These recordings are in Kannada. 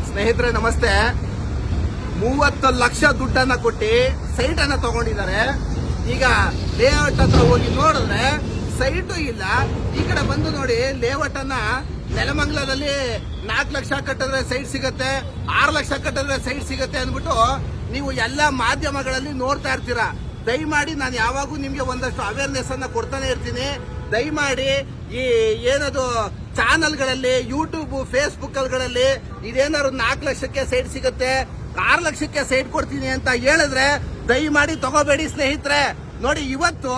ಸ್ನೇಹಿತರೆ ನಮಸ್ತೆ. 30 ಲಕ್ಷ ದುಡ್ಡನ್ನ ಕೊಟ್ಟು ಸೈಟ್ ಅನ್ನ ತಗೊಂಡಿದ್ದಾರೆ. ಈಗ ಲೇಔಟ್ ಹತ್ರ ಹೋಗಿ ನೋಡಿದ್ರೆ ಸೈಟು ಇಲ್ಲ. ಈ ಕಡೆ ಬಂದು ನೋಡಿ, ಲೇಔಟ್ ಅನ್ನ ನೆಲಮಂಗಲದಲ್ಲಿ 4 ಲಕ್ಷ ಕಟ್ಟಿದ್ರೆ ಸೈಟ್ ಸಿಗತ್ತೆ, 6 ಲಕ್ಷ ಕಟ್ಟಿದ್ರೆ ಸೈಟ್ ಸಿಗತ್ತೆ ಅಂದ್ಬಿಟ್ಟು ನೀವು ಎಲ್ಲ ಮಾಧ್ಯಮಗಳಲ್ಲಿ ನೋಡ್ತಾ ಇರ್ತೀರಾ. ದಯಮಾಡಿ ನಾನು ಯಾವಾಗೂ ನಿಮ್ಗೆ ಒಂದಷ್ಟು ಅವೇರ್ನೆಸ್ ಅನ್ನ ಕೊಡ್ತಾನೆ ಇರ್ತೀನಿ. ದಯಮಾಡಿ ಈ ಏನದು ಚಾನಲ್ಗಳಲ್ಲಿ, ಯೂಟ್ಯೂಬ್, ಫೇಸ್ಬುಕ್ ಗಳಲ್ಲಿ ಇದೇನಾದ್ರು 4 ಲಕ್ಷಕ್ಕೆ ಸೈಟ್ ಸಿಗುತ್ತೆ, 6 ಲಕ್ಷಕ್ಕೆ ಸೈಟ್ ಕೊಡ್ತೀನಿ ಅಂತ ಹೇಳಿದ್ರೆ ದಯಮಾಡಿ ತಗೋಬೇಡಿ ಸ್ನೇಹಿತರೆ. ನೋಡಿ, ಇವತ್ತು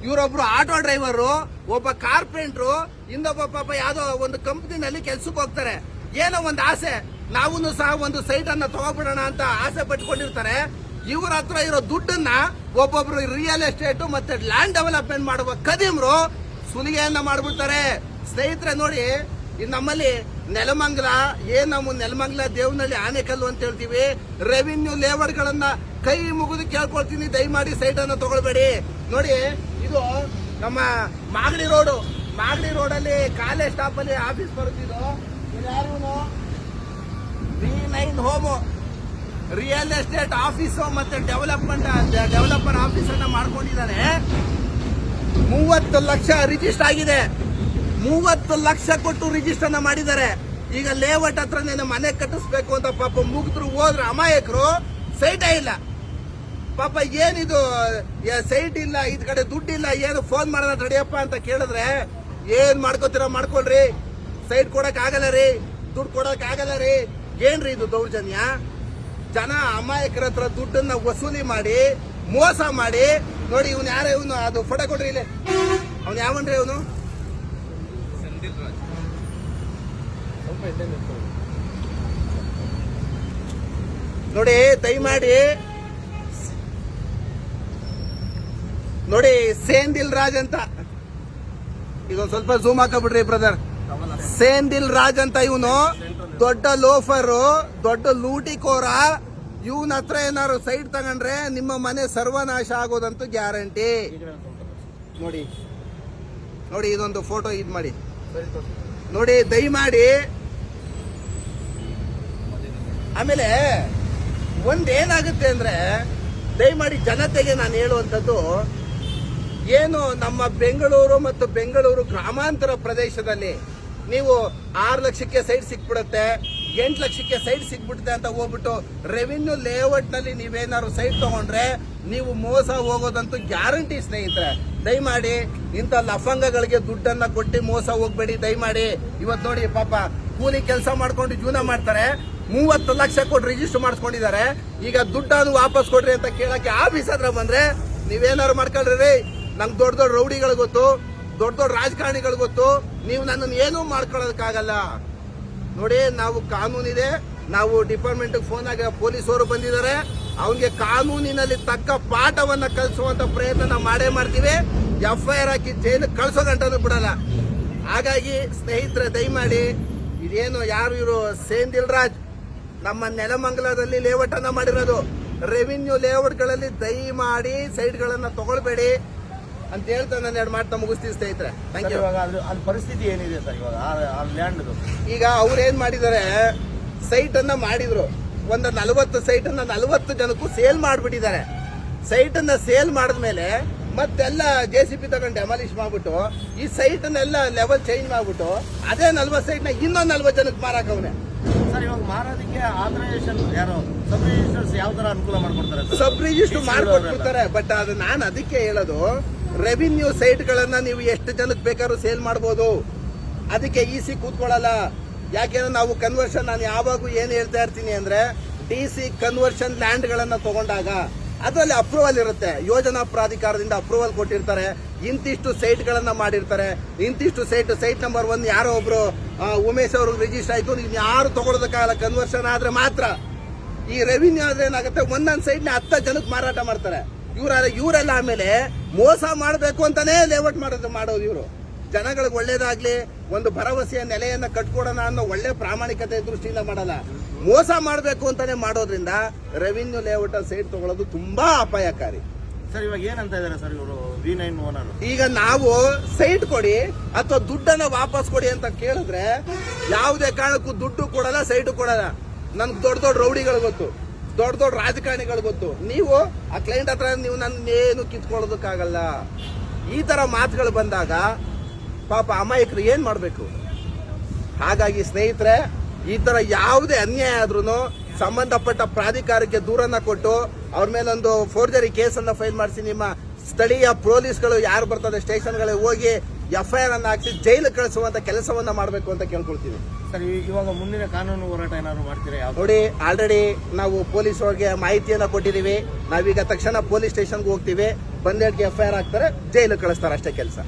ಇವರೊಬ್ರು ಆಟೋ ಡ್ರೈವರು, ಒಬ್ಬ ಕಾರ್ಪೆಂಟ್ರು, ಇನ್ನೊಬ್ಬ ಪಾಪ ಯಾವ್ದೋ ಒಂದು ಕಂಪ್ನಿನಲ್ಲಿ ಕೆಲ್ಸಕ್ಕೆ ಹೋಗ್ತಾರೆ. ಏನೋ ಒಂದು ಆಸೆ, ನಾವು ಸಹ ಒಂದು ಸೈಟ್ ಅನ್ನ ತಗೋಬಿಡೋಣ ಅಂತ ಆಸೆ ಪಟ್ಕೊಂಡಿರ್ತಾರೆ. ಇವ್ರ ಹತ್ರ ಇರೋ ದುಡ್ಡನ್ನ ಒಬ್ಬೊಬ್ರು ರಿಯಲ್ ಎಸ್ಟೇಟ್ ಮತ್ತೆ ಲ್ಯಾಂಡ್ ಡೆವಲಪ್ಮೆಂಟ್ ಮಾಡುವ ಕದಿಮ್ರು ಸುಲಿಗೆಯನ್ನ ಮಾಡ್ಬಿಡ್ತಾರೆ. ಸ್ನೇಹಿತರೆ ನೋಡಿ, ನಮ್ಮಲ್ಲಿ ನೆಲಮಂಗಲ, ನಮ್ಮ ನೆಲಮಂಗಲ ದೇವನಹಳ್ಳಿ ಆನೆಕಲ್ಲು ಅಂತ ಹೇಳ್ತೀವಿ. ರೆವಿನ್ಯೂ ಲೇಔಟ್ ಗಳನ್ನ ಕೈ ಮುಗಿದು ಕೇಳ್ಕೊಳ್ತೀನಿ, ದಯಮಾಡಿ ಸೈಟ್ ಅನ್ನ ತಗೊಳ್ಬೇಡಿ. ನೋಡಿ, ಇದು ನಮ್ಮ ಮಾಗಡಿ ರೋಡಲ್ಲಿ ಕಾಲೇಜ್ ಸ್ಟಾಪ್ ಅಲ್ಲಿ ಆಫೀಸ್ ಬರುತ್ತಿದ್ದು. ಯಾರು V9 home real estate office ಮತ್ತೆ ಡೆವಲಪರ್ ಆಫೀಸ್ ಅನ್ನ ಮಾಡ್ಕೊಂಡಿದ್ದಾನೆ. 30 ಲಕ್ಷ ರಿಜಿಸ್ಟರ್ ಆಗಿದೆ. 30 ಲಕ್ಷ ಕೊಟ್ಟು ರಿಜಿಸ್ಟರ್ ಅನ್ನ ಮಾಡಿದ್ದಾರೆ. ಈಗ ಲೇಔಟ್ ಹತ್ರನೇ ಮನೆ ಕಟ್ಟಿಸ್ಬೇಕು ಅಂತ ಪಾಪ ಮುಗಿದ್ರು ಹೋದ್ರೆ ಅಮಾಯಕರು, ಸೈಟೇ ಇಲ್ಲ. ಪಾಪ ಏನಿದು ಸೈಟ್ ಇಲ್ಲ, ಇದ್ ಕಡೆ ದುಡ್ಡಿಲ್ಲ, ಏನು ಫೋನ್ ಮಾಡೋಣ ತಡಿಯಪ್ಪ ಅಂತ ಕೇಳಿದ್ರೆ ಏನ್ ಮಾಡ್ಕೋತೀರ ಮಾಡ್ಕೊಳ್ರಿ, ಸೈಟ್ ಕೊಡಕ್ ಆಗಲ್ಲ ರೀ, ದುಡ್ಡು ಕೊಡಕ್ ಆಗಲ್ಲ ರೀ. ಏನ್ರಿ ಇದು ದೌರ್ಜನ್ಯ? ಜನ ಅಮಾಯಕರ ಹತ್ರ ದುಡ್ಡನ್ನ ವಸೂಲಿ ಮಾಡಿ ಮೋಸ ಮಾಡಿ. ನೋಡಿ, ಇವನು ಯಾರ, ಇವನು ಅದು ಫೋಟೋ ಕೊಡ್ರಿ ಇಲ್ಲಿ. ಅವ್ನು ಯಾವನ್ರಿ ಅವನು? ನೋಡಿ, ದಯಮಾಡಿ ನೋಡಿ, ಸೇಂದಿಲ್ ರಾಜ್ ಅಂತ, ಇದೊಂದು ಸ್ವಲ್ಪ ಝೂಮ್ ಹಾಕಬಿಡ್ರಿ ಬ್ರದರ್. ಸೇಂದಿಲ್ ರಾಜ್ ಅಂತ ಇವನು ದೊಡ್ಡ ಲೋಫರು, ದೊಡ್ಡ ಲೂಟಿಕೋರ. ಇವನ ಹತ್ರ ಏನಾದ್ರು ಸೈಟ್ ತಗೊಂಡ್ರೆ ನಿಮ್ಮ ಮನೆ ಸರ್ವನಾಶ ಆಗೋದಂತೂ ಗ್ಯಾರಂಟಿ. ನೋಡಿ ನೋಡಿ, ಇದೊಂದು ಫೋಟೋ ಇದ್ ಮಾಡಿ ನೋಡಿ, ದಯಮಾಡಿ. ಆಮೇಲೆ ಒಂದೇನಾಗುತ್ತೆ ಅಂದ್ರೆ, ದಯಮಾಡಿ ಜನತೆಗೆ ನಾನು ಹೇಳುವಂಥದ್ದು ಏನು, ನಮ್ಮ ಬೆಂಗಳೂರು ಮತ್ತು ಬೆಂಗಳೂರು ಗ್ರಾಮಾಂತರ ಪ್ರದೇಶದಲ್ಲಿ ನೀವು 6 ಲಕ್ಷಕ್ಕೆ ಸೈಟ್ ಸಿಕ್ಬಿಡುತ್ತೆ, 8 ಲಕ್ಷಕ್ಕೆ ಸೈಟ್ ಸಿಕ್ಬಿಡುತ್ತೆ ಅಂತ ಹೋಗ್ಬಿಟ್ಟು ರೆವಿನ್ಯೂ ಲೇಔಟ್ ನಲ್ಲಿ ನೀವೇನಾದ್ರು ಸೈಟ್ ತಗೊಂಡ್ರೆ ನೀವು ಮೋಸ ಹೋಗೋದಂತೂ ಗ್ಯಾರಂಟಿ ಸ್ನೇಹಿತರೆ. ದಯಮಾಡಿ ಇಂಥ ಲಫಂಗಗಳಿಗೆ ದುಡ್ಡನ್ನ ಕೊಟ್ಟು ಮೋಸ ಹೋಗ್ಬೇಡಿ ದಯಮಾಡಿ. ಇವತ್ತು ನೋಡಿ, ಪಾಪ ಕೂಲಿ ಕೆಲಸ ಮಾಡ್ಕೊಂಡು ಜೀವನ ಮಾಡ್ತಾರೆ. 30 ಲಕ್ಷ ಕೊಟ್ಟು ರಿಜಿಸ್ಟರ್ ಮಾಡಿಸ್ಕೊಂಡಿದ್ದಾರೆ. ಈಗ ದುಡ್ಡನ್ನು ವಾಪಸ್ ಕೊಡ್ರಿ ಅಂತ ಕೇಳಕ್ಕೆ ಆಫೀಸ್ ಹತ್ರ ಬಂದ್ರೆ ನೀವೇನಾದ್ರು ಮಾಡ್ಕೊಳ್ರಿ. ನಂಗೆ ದೊಡ್ಡ ದೊಡ್ಡ ರೌಡಿಗಳು ಗೊತ್ತು, ದೊಡ್ಡ ದೊಡ್ಡ ರಾಜಕಾರಣಿಗಳು ಗೊತ್ತು, ನೀವು ನನ್ನನ್ನು ಏನೂ ಮಾಡ್ಕೊಳ್ಳೋದಕ್ಕಾಗಲ್ಲ. ನೋಡಿ, ನಾವು ಕಾನೂನಿದೆ, ನಾವು ಡಿಪಾರ್ಟ್ಮೆಂಟ್ ಫೋನ್ ಆಗಿ ಪೊಲೀಸರು ಬಂದಿದ್ದಾರೆ. ಅವನಿಗೆ ಕಾನೂನಿನಲ್ಲಿ ತಕ್ಕ ಪಾಠವನ್ನ ಕಲಿಸುವಂತ ಪ್ರಯತ್ನ ನಾವು ಮಾಡೇ ಮಾಡ್ತೀವಿ. FIR ಹಾಕಿ ಜೈಲಿಗೆ ಕಳ್ಸೋ ಗಂಟನೂ ಬಿಡಲ್ಲ. ಹಾಗಾಗಿ ಸ್ನೇಹಿತರೆ, ದಯಮಾಡಿ ಇದೇನು ಯಾರು ಇವರು ಸೇಂದಿಲ್ ರಾಜ್ ನಮ್ಮ ನೆಲಮಂಗಲದಲ್ಲಿ ಲೇಔಟ್ ಅನ್ನ ಮಾಡಿರೋದು. ರೆವಿನ್ಯೂ ಲೇಔಟ್ ಗಳಲ್ಲಿ ದಯಮಾಡಿ ಸೈಟ್ ಗಳನ್ನ ತಗೊಳ್ಬೇಡಿ ಅಂತ ಹೇಳ್ತಾ ನಾನು 2 ಮಾತು ಮುಗಿಸ್ತೀವಿ ಸ್ನೇಹಿತರೆ. Thank you. ಅದ್ರ ಪರಿಸ್ಥಿತಿ ಏನಿದೆ ಸರ್ ಇವಾಗ ಆ ಲ್ಯಾಂಡ್? ಈಗ ಅವ್ರು ಏನ್ ಮಾಡಿದ್ದಾರೆ, ಸೈಟ್ ಅನ್ನ ಮಾಡಿದ್ರು. ಒಂದು 40 ಸೈಟ್ ಅನ್ನ 40 ಜನಕ್ಕೂ ಸೇಲ್ ಮಾಡ್ಬಿಟ್ಟಿದ್ದಾರೆ. ಸೈಟ್ ಅನ್ನ ಸೇಲ್ ಮಾಡಿದ್ಮೇಲೆ ಮತ್ತೆಲ್ಲ JCB ತಗೊಂಡು ಡೆಮಾಲಿಷ್ ಮಾಡ್ಬಿಟ್ಟು ಈ ಸೈಟ್ ಅನ್ನೆಲ್ಲ ಲೆವೆಲ್ ಚೇಂಜ್ ಮಾಡ್ಬಿಟ್ಟು ಅದೇ 40 ಸೈಟ್ ನ ಇನ್ನೊಂದು 40 ಜನಕ್ಕೆ ಮಾರಾಕವನೆ. ಸರ್, ಇವಾಗ ಮಾರೋದಕ್ಕೆ ಆಥರೈಸೇಷನ್ ಯಾರು ಸಬ್ ರಿಜಿಸ್ಟರ್ಸ್ ಯಾವ ತರ ಅನುಕೂಲ ಮಾಡ್ಕೊಡ್ತಾರೆ? Sub register ಮಾಡ್ಕೊಟ್ಬಿಡ್ತಾರೆ. ಬಟ್ ಅದು ನಾನು ಅದಕ್ಕೆ ಹೇಳೋದು, ರೆವಿನ್ಯೂ ಸೈಟ್ ಗಳನ್ನ ನೀವು ಎಷ್ಟು ಜನಕ್ಕೆ ಬೇಕಾದ್ರೂ ಸೇಲ್ ಮಾಡಬಹುದು. ಅದಕ್ಕೆ EC ಕೂತ್ಕೊಳ್ಳಲ್ಲ. ಯಾಕೆಂದ್ರೆ ನಾವು ಕನ್ವರ್ಷನ್, ನಾನು ಯಾವಾಗೂ ಏನ್ ಹೇಳ್ತಾ ಇರ್ತೀನಿ ಅಂದ್ರೆ, DC ಕನ್ವರ್ಷನ್ ಲ್ಯಾಂಡ್ ಗಳನ್ನ ತಗೊಂಡಾಗ ಅದರಲ್ಲಿ ಅಪ್ರೂವಲ್ ಇರುತ್ತೆ. ಯೋಜನಾ ಪ್ರಾಧಿಕಾರದಿಂದ ಅಪ್ರೂವಲ್ ಕೊಟ್ಟಿರ್ತಾರೆ. ಇಂತಿಷ್ಟು ಸೈಟ್ ಗಳನ್ನ ಮಾಡಿರ್ತಾರೆ. ಇಂತಿಷ್ಟು ಸೈಟ್ ನಂಬರ್ 1 ಯಾರೋ ಒಬ್ರು ಉಮೇಶ್ ಅವ್ರಿಗೆ ರಿಜಿಸ್ಟರ್ ಆಯ್ತು, ನೀವು ಯಾರು ತಗೊಳ್ಳೋದಕ್ಕಾಗಲ್ಲ. ಕನ್ವರ್ಷನ್ ಆದ್ರೆ ಮಾತ್ರ. ಈ ರೆವಿನ್ಯೂ ಆದ್ರೆ ಏನಾಗುತ್ತೆ, ಒಂದೊಂದು ಸೈಟ್ ನ 10 ಜನಕ್ಕೆ ಮಾರಾಟ ಮಾಡ್ತಾರೆ. ಇವರೆಲ್ಲ ಆಮೇಲೆ ಮೋಸ ಮಾಡಬೇಕು ಅಂತಾನೆ ಲೇಔಟ್ ಮಾಡೋದು ಇವರು. ಜನಗಳಿಗೆ ಒಳ್ಳೇದಾಗ್ಲಿ, ಒಂದು ಭರವಸೆಯ ನೆಲೆಯನ್ನ ಕಟ್ಕೊಡೋಣ ಅನ್ನೋ ಒಳ್ಳೆ ಪ್ರಾಮಾಣಿಕತೆ ದೃಷ್ಟಿಯಿಂದ ಮಾಡಲ್ಲ, ಮೋಸ ಮಾಡಬೇಕು ಅಂತಾನೆ ಮಾಡೋದ್ರಿಂದ ರೆವಿನ್ಯೂ ಲೇಔಟ್ ಸೈಟ್ ತಗೊಳ್ಳೋದು ತುಂಬಾ ಅಪಾಯಕಾರಿ. ಸರ್, ಇವಾಗ ಏನಂತ ಇದಾರೆ ಸರ್ ಇವರು V9 ಓನರ್? ಈಗ ನಾವು ಸೈಟ್ ಕೊಡಿ ಅಥವಾ ದುಡ್ಡನ್ನ ವಾಪಸ್ ಕೊಡಿ ಅಂತ ಕೇಳಿದ್ರೆ ಯಾವುದೇ ಕಾರಣಕ್ಕೂ ದುಡ್ಡು ಕೊಡಲ್ಲ, ಸೈಟು ಕೊಡಲ್ಲ. ನನ್ಗೆ ದೊಡ್ಡ ದೊಡ್ಡ ರೌಡಿಗಳು ಗೊತ್ತು, ದೊಡ್ಡ ದೊಡ್ಡ ರಾಜಕಾರಣಿಗಳು ಗೊತ್ತು. ನೀವು ಆ ಕ್ಲೈಂಟ್ ಹತ್ರ ನೀವು ನನ್ನೇನು ಕಿತ್ಕೊಳ್ಳೋದಕ್ಕಾಗಲ್ಲ. ಈ ತರ ಮಾತುಗಳು ಬಂದಾಗ ಪಾಪ ಅಮಾಯಕರು ಏನ್ ಮಾಡ್ಬೇಕು? ಹಾಗಾಗಿ ಸ್ನೇಹಿತರೆ, ಈ ತರ ಯಾವುದೇ ಅನ್ಯಾಯ ಆದ್ರೂ ಸಂಬಂಧಪಟ್ಟ ಪ್ರಾಧಿಕಾರಕ್ಕೆ ದೂರನ್ನ ಕೊಟ್ಟು ಅವ್ರ ಮೇಲೊಂದು ಫೋರ್ಜರಿ ಕೇಸನ್ನ ಫೈಲ್ ಮಾಡಿಸಿ, ನಿಮ್ಮ ಸ್ಥಳೀಯ ಪೊಲೀಸ್ಗಳು ಯಾರು ಬರ್ತದೆ ಸ್ಟೇಷನ್ಗಳಿಗೆ ಹೋಗಿ FIR ಅನ್ನ ಹಾಕಿಸಿ ಜೈಲಿಗೆ ಕಳಿಸುವಂತ ಕೆಲಸವನ್ನ ಮಾಡಬೇಕು ಅಂತ ಕೇಳ್ಕೊಳ್ತೀವಿ. ಸರ್, ಇವಾಗ ಮುಂದಿನ ಕಾನೂನು ಹೋರಾಟ ಏನಾದ್ರು ಮಾಡ್ತೀರಾ? ನೋಡಿ, ಆಲ್ರೆಡಿ ನಾವು ಪೊಲೀಸ್ ಅವ್ರಿಗೆ ಮಾಹಿತಿಯನ್ನ ಕೊಟ್ಟಿದೀವಿ. ನಾವೀಗ ತಕ್ಷಣ ಪೊಲೀಸ್ ಸ್ಟೇಷನ್ಗೆ ಹೋಗ್ತೀವಿ, ಬಂದೇಟ್ಗೆ FIR ಹಾಕ್ತಾರೆ, ಜೈಲಿಗೆ ಕಳಿಸ್ತಾರೆ, ಅಷ್ಟೇ ಕೆಲಸ.